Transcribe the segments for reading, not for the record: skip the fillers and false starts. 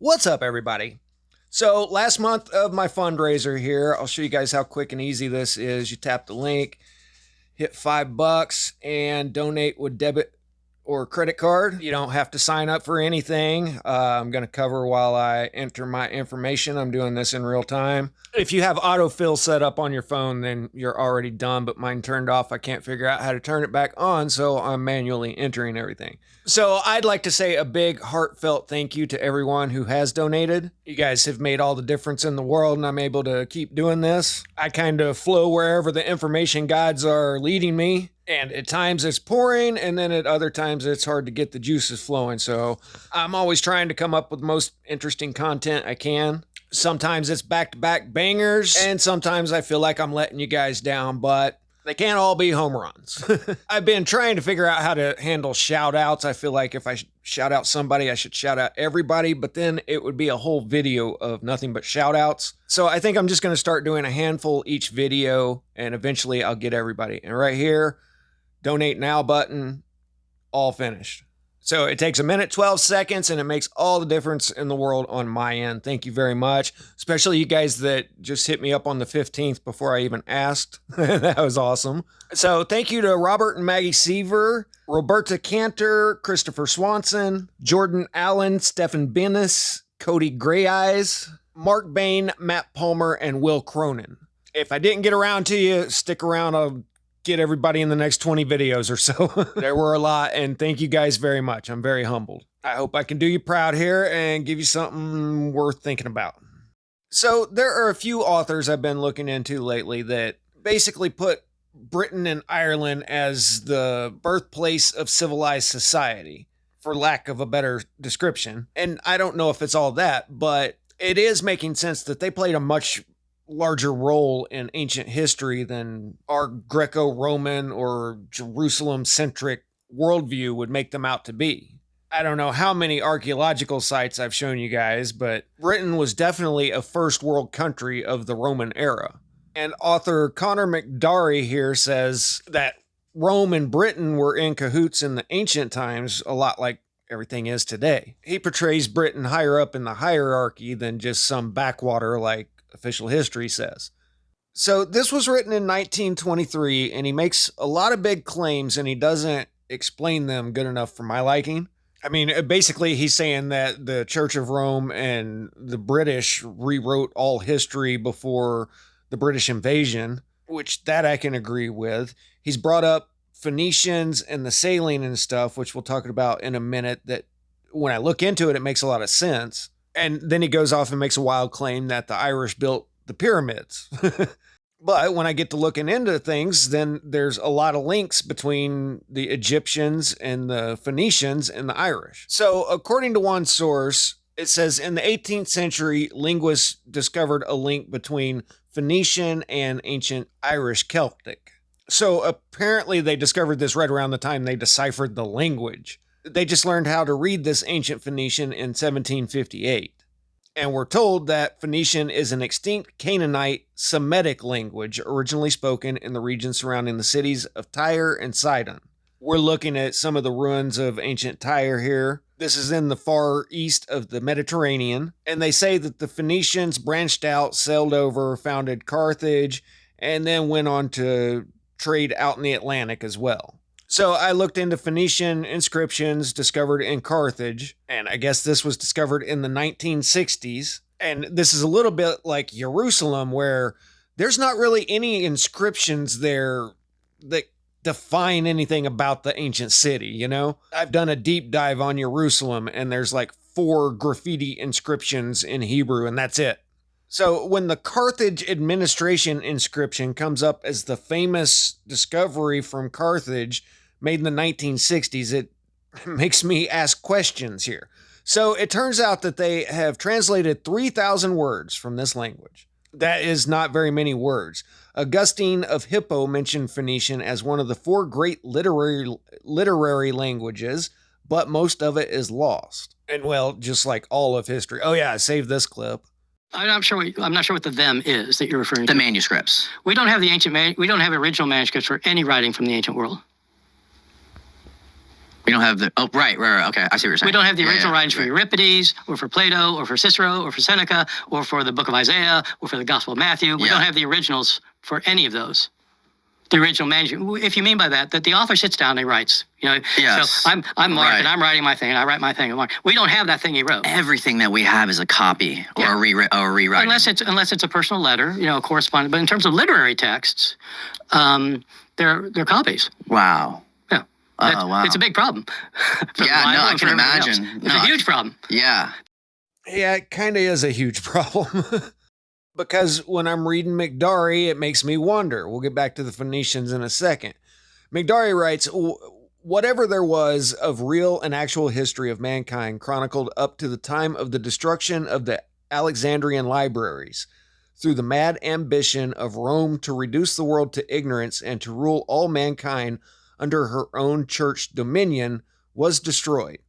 What's up, everybody? So last month of my fundraiser here, I'll show you guys how quick and easy this is. You tap the link, hit $5 and donate with debit or credit card. You don't have to sign up for anything. I'm going to cover while I enter my information. I'm doing this in real time. If you have autofill set up on your phone, then you're already done, but mine turned off. I can't figure out how to turn it back on, so I'm manually entering everything. So I'd like to say a big heartfelt thank you to everyone who has donated. You guys have made all the difference in the world, and I'm able to keep doing this. I kind of flow wherever the information guides are leading me. And at times it's pouring, and then at other times it's hard to get the juices flowing. So I'm always trying to come up with the most interesting content I can. Sometimes it's back-to-back bangers, and sometimes I feel like I'm letting you guys down, but they can't all be home runs. I've been trying to figure out how to handle shout-outs. I feel like if I shout out somebody, I should shout out everybody, but then it would be a whole video of nothing but shout-outs. So I think I'm just going to start doing a handful each video, and eventually I'll get everybody. And right here, donate now button, all finished. So it takes 1 minute, 12 seconds, and it makes all the difference in the world on my end. Thank you very much, especially you guys that just hit me up on the 15th before I even asked. That was awesome. So thank you to Robert and Maggie Seaver, Roberta Cantor, Christopher Swanson, Jordan Allen, Stephen Bennis, Cody Greyeyes, Mark Bain, Matt Palmer, and Will Cronin. If I didn't get around to you, stick around. I'll get everybody in the next 20 videos or so. There were a lot, and thank you guys very much. I'm very humbled. I hope I can do you proud here and give you something worth thinking about. So there are a few authors I've been looking into lately that basically put Britain and Ireland as the birthplace of civilized society, for lack of a better description. And I don't know if it's all that, but it is making sense that they played a much larger role in ancient history than our Greco-Roman or Jerusalem-centric worldview would make them out to be. I don't know how many archaeological sites I've shown you guys, but Britain was definitely a first world country of the Roman era. And author Connor McDari here says that Rome and Britain were in cahoots in the ancient times, a lot like everything is today. He portrays Britain higher up in the hierarchy than just some backwater like official history says. So this was written in 1923, and he makes a lot of big claims, and he doesn't explain them good enough for my liking. I mean, basically he's saying that the Church of Rome and the British rewrote all history before the British invasion, which that I can agree with. He's brought up Phoenicians and the sailing and stuff, which we'll talk about in a minute, that when I look into it, it makes a lot of sense. And then he goes off and makes a wild claim that the Irish built the pyramids. But when I get to looking into things, then there's a lot of links between the Egyptians and the Phoenicians and the Irish. So according to one source, it says in the 18th century, linguists discovered a link between Phoenician and ancient Irish Celtic. So apparently they discovered this right around the time they deciphered the language. They just learned how to read this ancient Phoenician in 1758. And we're told that Phoenician is an extinct Canaanite Semitic language originally spoken in the region surrounding the cities of Tyre and Sidon. We're looking at some of the ruins of ancient Tyre here. This is in the far east of the Mediterranean. And they say that the Phoenicians branched out, sailed over, founded Carthage, and then went on to trade out in the Atlantic as well. So I looked into Phoenician inscriptions discovered in Carthage, and I guess this was discovered in the 1960s. And this is a little bit like Jerusalem, where there's not really any inscriptions there that define anything about the ancient city, you know? I've done a deep dive on Jerusalem, and there's like 4 graffiti inscriptions in Hebrew, and that's it. So when the Carthage administration inscription comes up as the famous discovery from Carthage made in the 1960s, it makes me ask questions here. So it turns out that they have translated 3,000 words from this language. That is not very many words. Augustine of Hippo mentioned Phoenician as one of the 4 great literary languages, but most of it is lost. And well, just like all of history. Oh yeah, I saved this clip. I'm not sure what the them is that you're referring to. The manuscripts. We don't have we don't have original manuscripts for any writing from the ancient world. We don't have the, oh, right. Okay, I see what you're saying. We don't have the original Yeah, writings for Euripides, or for Plato, or for Cicero, or for Seneca, or for the book of Isaiah, or for the Gospel of Matthew. We don't have the originals for any of those. The original manuscript. If you mean by that the author sits down and he writes, Yes. So I'm Mark and I'm writing my thing and I write my thing. And Mark. We don't have that thing he wrote. Everything that we have is a copy or a rewriting. Unless it's a personal letter, a correspondence. But in terms of literary texts, they're copies. Wow. Yeah. Wow. It's a big problem. I can imagine. It's a huge problem. Yeah. Yeah, it kind of is a huge problem. Because when I'm reading McDari, it makes me wonder. We'll get back to the Phoenicians in a second. McDari writes, whatever there was of real and actual history of mankind chronicled up to the time of the destruction of the Alexandrian libraries, through the mad ambition of Rome to reduce the world to ignorance and to rule all mankind under her own church dominion, was destroyed.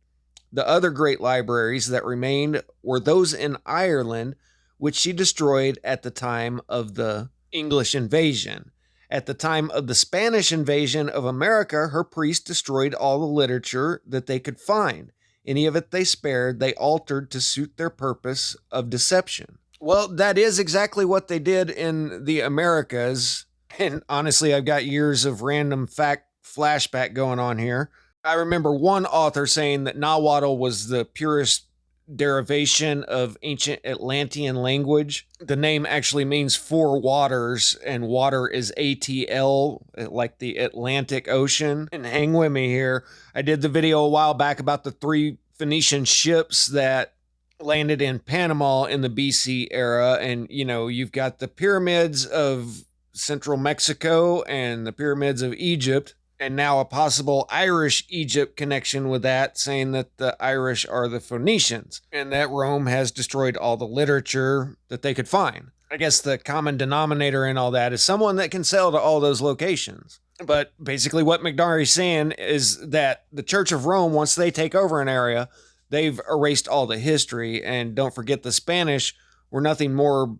The other great libraries that remained were those in Ireland, which she destroyed at the time of the English invasion. At the time of the Spanish invasion of America, her priests destroyed all the literature that they could find. Any of it they spared, they altered to suit their purpose of deception. Well, that is exactly what they did in the Americas. And honestly, I've got years of random fact flashback going on here. I remember one author saying that Nahuatl was the purest derivation of ancient Atlantean language. The name actually means four waters, and water is ATL, like the Atlantic Ocean. And hang with me here. I did the video a while back about the 3 Phoenician ships that landed in Panama in the BC era. And, you've got the pyramids of central Mexico and the pyramids of Egypt. And now a possible Irish-Egypt connection with that, saying that the Irish are the Phoenicians, and that Rome has destroyed all the literature that they could find. I guess the common denominator in all that is someone that can sail to all those locations. But basically what McDari's saying is that the Church of Rome, once they take over an area, they've erased all the history. And don't forget, the Spanish were nothing more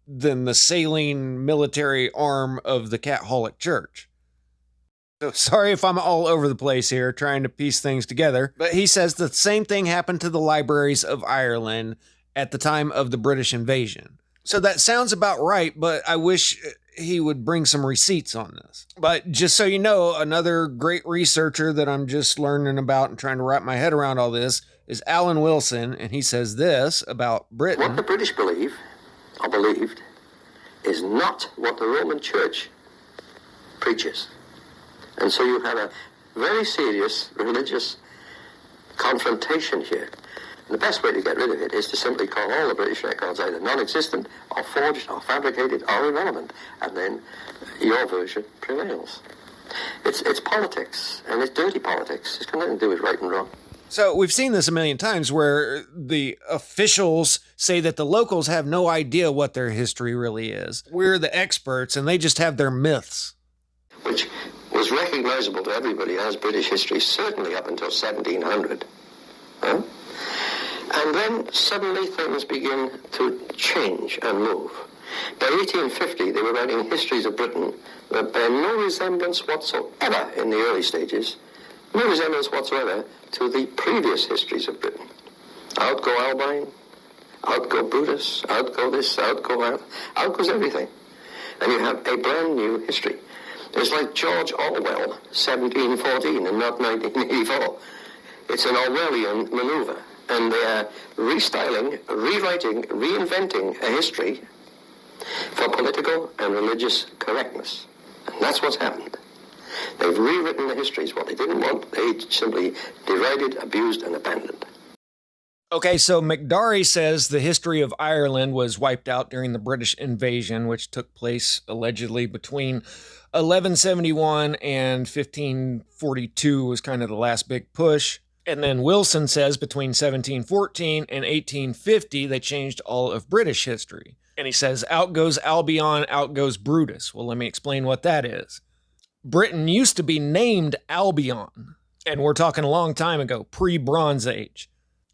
than the sailing military arm of the Catholic Church. So sorry if I'm all over the place here trying to piece things together, but he says the same thing happened to the libraries of Ireland at the time of the British invasion. So that sounds about right, but I wish he would bring some receipts on this. But just so you know, another great researcher that I'm just learning about and trying to wrap my head around all this is Alan Wilson, and he says this about Britain. What the British believe, or believed, is not what the Roman Church preaches. And so you have a very serious religious confrontation here. And the best way to get rid of it is to simply call all the British records either non-existent or forged or fabricated or irrelevant. And then your version prevails. It's politics, and it's dirty politics. It's got nothing to do with right and wrong. So we've seen this a million times where the officials say that the locals have no idea what their history really is. We're the experts, and they just have their myths. Which was recognizable to everybody as British history, certainly up until 1700. Huh? And then suddenly things begin to change and move. By 1850, they were writing histories of Britain that bear no resemblance whatsoever in the early stages, no resemblance whatsoever to the previous histories of Britain. Out go Albine, out go Brutus, out go this, out go that, out goes everything. And you have a brand new history. It's like George Orwell, 1714 and not 1984. It's an Orwellian maneuver. And they are restyling, rewriting, reinventing a history for political and religious correctness. And that's what's happened. They've rewritten the histories. What they didn't want, they simply derided, abused, and abandoned. Okay, so McDari says the history of Ireland was wiped out during the British invasion, which took place allegedly between 1171 and 1542 was kind of the last big push. And then Wilson says between 1714 and 1850, they changed all of British history. And he says, out goes Albion, out goes Brutus. Well, let me explain what that is. Britain used to be named Albion, and we're talking a long time ago, pre-Bronze Age.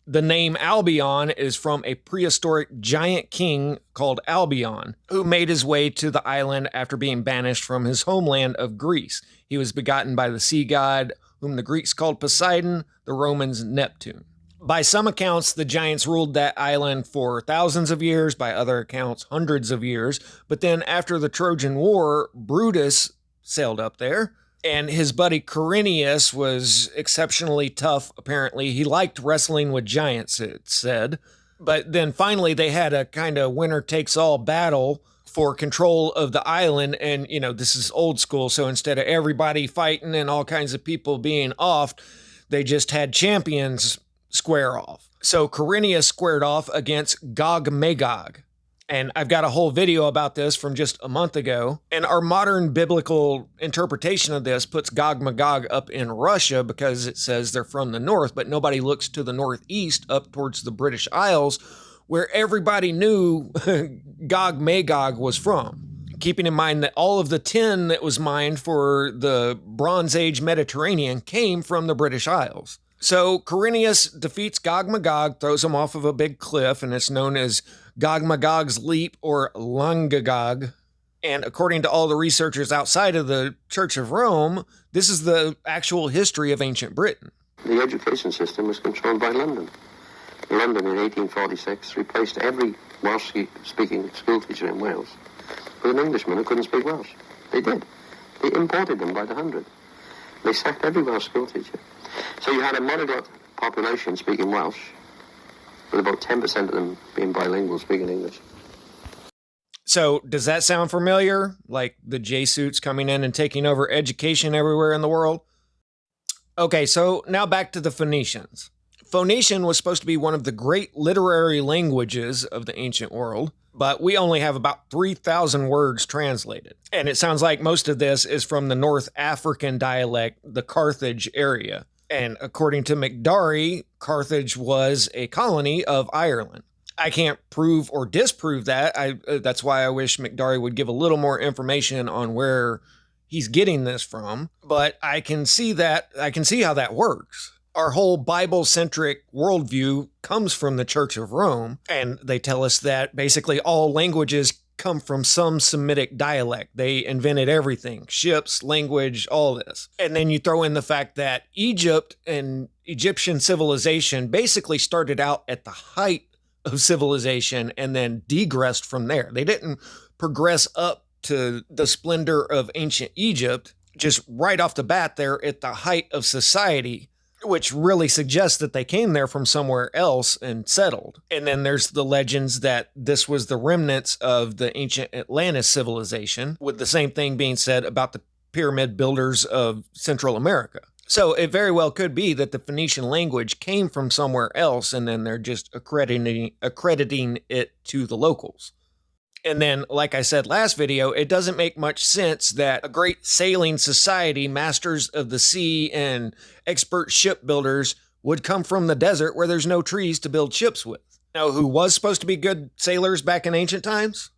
The name Albion is from a prehistoric giant king called Albion, who made his way to the island after being banished from his homeland of Greece. He was begotten by the sea god whom the Greeks called Poseidon, the Romans Neptune. By some accounts, the giants ruled that island for thousands of years, by other accounts, hundreds of years. But then after the Trojan War, Brutus sailed up there, and his buddy Quirinius was exceptionally tough, apparently. He liked wrestling with giants, it said. But then finally they had a kind of winner-takes-all battle for control of the island, and, this is old school, so instead of everybody fighting and all kinds of people being offed, they just had champions square off. So Quirinius squared off against Gog-Magog. And I've got a whole video about this from just a month ago. And our modern biblical interpretation of this puts Gog-Magog up in Russia because it says they're from the north, but nobody looks to the northeast up towards the British Isles, where everybody knew Gog-Magog was from. Keeping in mind that all of the tin that was mined for the Bronze Age Mediterranean came from the British Isles. So Quirinius defeats Gog-Magog, throws him off of a big cliff, and it's known as Gog-Magog's Leap or Langagog. And according to all the researchers outside of the Church of Rome, this is the actual history of ancient Britain. The education system was controlled by London. London in 1846 replaced every Welsh-speaking schoolteacher in Wales with an Englishman who couldn't speak Welsh. They did. They imported them by the hundred. They sacked every Welsh schoolteacher. So you had a monoglot population speaking Welsh, with about 10% of them being bilingual, speaking English. So does that sound familiar? Like the J-suits coming in and taking over education everywhere in the world? Okay, so now back to the Phoenicians. Phoenician was supposed to be one of the great literary languages of the ancient world, but we only have about 3,000 words translated. And it sounds like most of this is from the North African dialect, the Carthage area. And according to McDari, Carthage was a colony of Ireland. I can't prove or disprove that. That's why I wish McDari would give a little more information on where he's getting this from. But I can see how that works. Our whole Bible-centric worldview comes from the Church of Rome, and they tell us that basically all languages come from some Semitic dialect. They invented everything, ships, language, all this. And then you throw in the fact that Egypt and Egyptian civilization basically started out at the height of civilization and then degressed from there. They didn't progress up to the splendor of ancient Egypt, just right off the bat there at the height of society, which really suggests that they came there from somewhere else and settled. And then there's the legends that this was the remnants of the ancient Atlantis civilization, with the same thing being said about the pyramid builders of Central America. So it very well could be that the Phoenician language came from somewhere else, and then they're just accrediting it to the locals. And then, like I said last video, it doesn't make much sense that a great sailing society, masters of the sea and expert shipbuilders, would come from the desert where there's no trees to build ships with. Now, who was supposed to be good sailors back in ancient times?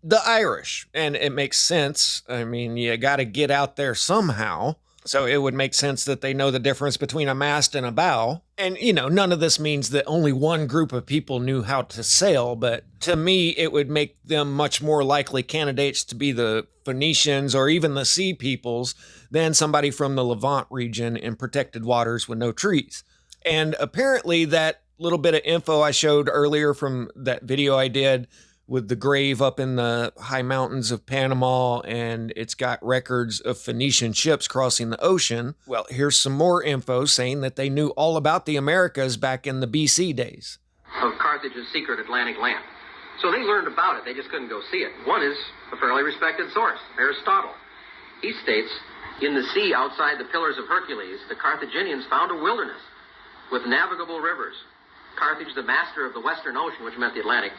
The Irish. And it makes sense. I mean, you got to get out there somehow. So it would make sense that they know the difference between a mast and a bow. And, none of this means that only one group of people knew how to sail, but to me, it would make them much more likely candidates to be the Phoenicians or even the Sea Peoples than somebody from the Levant region in protected waters with no trees. And apparently that little bit of info I showed earlier from that video I did with the grave up in the high mountains of Panama, and it's got records of Phoenician ships crossing the ocean. Well, here's some more info saying that they knew all about the Americas back in the BC days. Of Carthage's secret Atlantic land. So they learned about it, they just couldn't go see it. One is a fairly respected source, Aristotle. He states, in the sea outside the Pillars of Hercules, the Carthaginians found a wilderness with navigable rivers. Carthage, the master of the Western Ocean, which meant the Atlantic,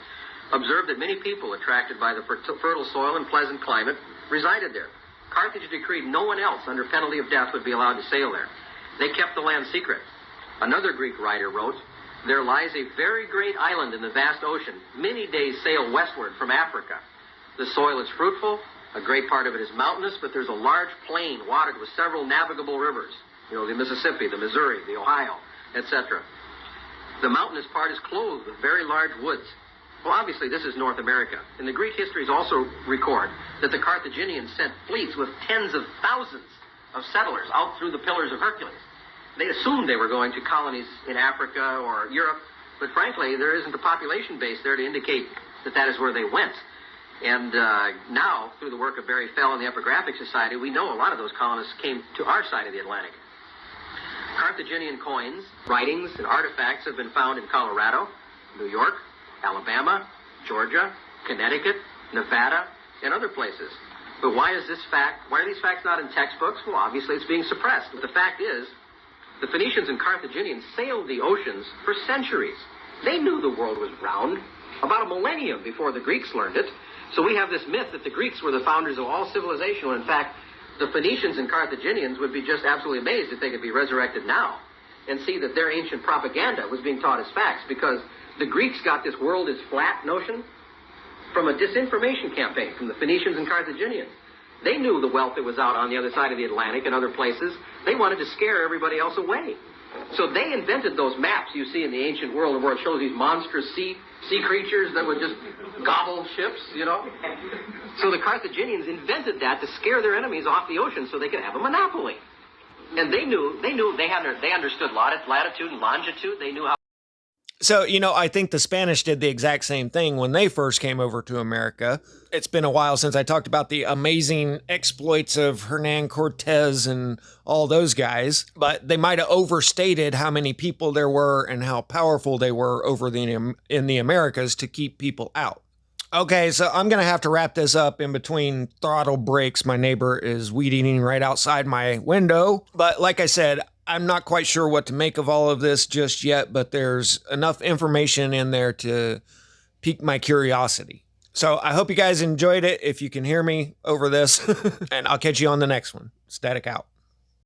observed that many people attracted by the fertile soil and pleasant climate resided there. Carthage decreed no one else under penalty of death would be allowed to sail there. They kept the land secret. Another Greek writer wrote, there lies a very great island in the vast ocean, many days sail westward from Africa. The soil is fruitful, a great part of it is mountainous, but there's a large plain watered with several navigable rivers. The Mississippi, the Missouri, the Ohio, etc. The mountainous part is clothed with very large woods. Well, obviously, this is North America. And the Greek histories also record that the Carthaginians sent fleets with tens of thousands of settlers out through the Pillars of Hercules. They assumed they were going to colonies in Africa or Europe, but frankly, there isn't a population base there to indicate that that is where they went. And now, through the work of Barry Fell and the Epigraphic Society, we know a lot of those colonists came to our side of the Atlantic. Carthaginian coins, writings, and artifacts have been found in Colorado, New York, Alabama, Georgia, Connecticut, Nevada, and other places. But why are these facts not in textbooks? Well, obviously it's being suppressed. But the fact is, the Phoenicians and Carthaginians sailed the oceans for centuries. They knew the world was round about a millennium before the Greeks learned it. So we have this myth that the Greeks were the founders of all civilization, when in fact, the Phoenicians and Carthaginians would be just absolutely amazed if they could be resurrected now and see that their ancient propaganda was being taught as facts, because the Greeks got this world is flat notion from a disinformation campaign from the Phoenicians and Carthaginians. They knew the wealth that was out on the other side of the Atlantic and other places. They wanted to scare everybody else away. So they invented those maps you see in the ancient world where it shows these monstrous sea creatures that would just gobble ships, you know. So the Carthaginians invented that to scare their enemies off the ocean so they could have a monopoly. And they understood latitude and longitude. They knew how. So, you know, I think the Spanish did the exact same thing when they first came over to America. It's been a while since I talked about the amazing exploits of Hernan Cortez and all those guys, but they might have overstated how many people there were and how powerful they were over in the Americas to keep people out. Okay, so I'm going to have to wrap this up in between throttle breaks. My neighbor is weed eating right outside my window. But like I said, I'm not quite sure what to make of all of this just yet, but there's enough information in there to pique my curiosity. So I hope you guys enjoyed it, if you can hear me over this, and I'll catch you on the next one. Static out.